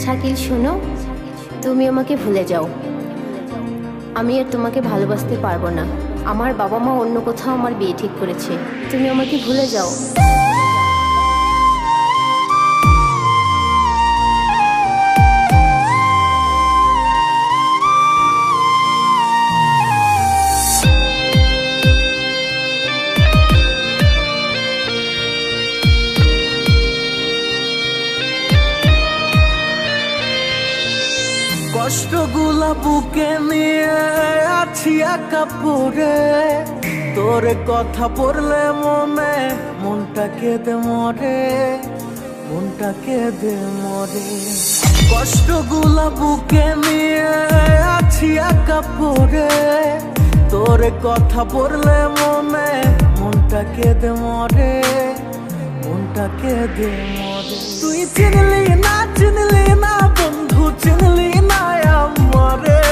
শাকিল শোনো, তুমি আমাকে ভুলে যাও। আমি আর তোমাকে ভালোবাসতে পারবো না। আমার বাবা মা অন্য কোথাও আমার বিয়ে ঠিক করেছে। তুমি আমাকে ভুলে যাও। কষ্টগুলা বুকে নিয়ে আছি একা পড়ে, তোর কথা পড়লে মনটা কেঁদে মরে, মনটা কেঁদে মরে। কষ্টগুলা বুকে নিয়ে আছি একা পড়ে, তোর কথা পড়লে মনটা কেঁদে মরে, মনটা কেঁদে মরে। তুই চিনলি না বন্ধু, চিনলি না আমারে,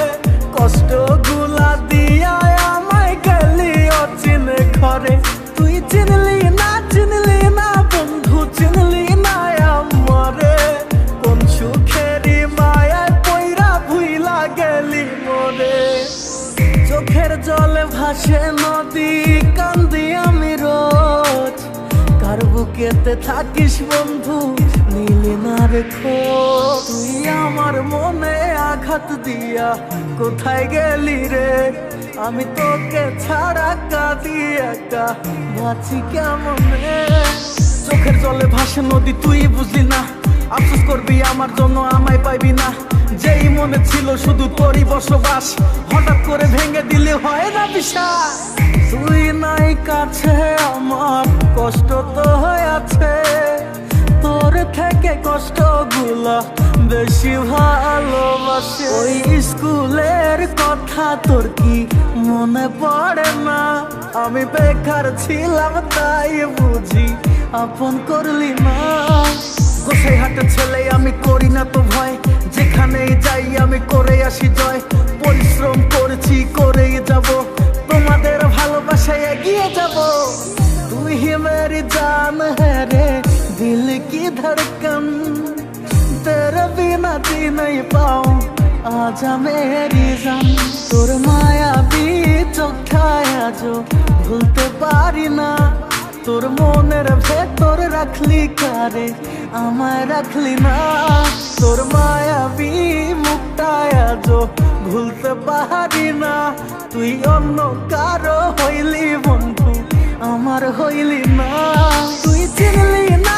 কষ্টগুলা দিয়া আমায় গেলি অচিনে ঘরে। তুই চিনলি না বন্ধু, চিনলি না আমারে, কোন সুখেরই মায়ায় পইরা ভুইলা গেলি মরে। চোখের জলে ভাসে নদী, কান্দি আমি রোজ, কার বুকেতে থাকিস বন্ধু নিলি না রেখো। তুই আমার মনে আঘাত দিয়া কোথায় গেলি রে, আমি তোকে ছাড়া কাঁদি একা বাঁচি কেমনে। চোখের জলে ভাসে নদী, তুই বুঝলি না, আফসোস করবি আমার জন্য আমায় পাইবি না। যেই মনে ছিল শুধু তোরই বসবাস, হঠাৎ করে ভেঙে দিলে হয় না বিশ্বাস। তুই নাই কাছে আমার কষ্ট তো হয়ে আছে, তোর থেকে কষ্টগুলা বেশি ভালোবাসে। ওই স্কুলের কথা তোর কি মনে পড়ে না, আমি বেকার ছিলাম তাই বুঝি আপন করলি না। গোসাই হাটের ছেলে আমি করি না তো ভয়, যেখানেই যাই আমি করে আসি জয়। পরিশ্রম করেছি করেই যাব, তোমাদের ভালোবাসায় এগিয়ে যাব। তুই হি মেরি জান है रे, दिल की धड़कन, तेरे बिना जी नहीं पाऊं, आजा मेरी जान। তোর মায়াবী চোখায়া जो ভুলতে পারি না, তোর মনের ভেতর রাখলি কারে আমায় রাখলি না। তোর মায়াবী মুখটায়া जो ভুলতে পারি না, তুই অন্য কারো হইলি বন্ধু আমার হইলি না। তুই চিনলি না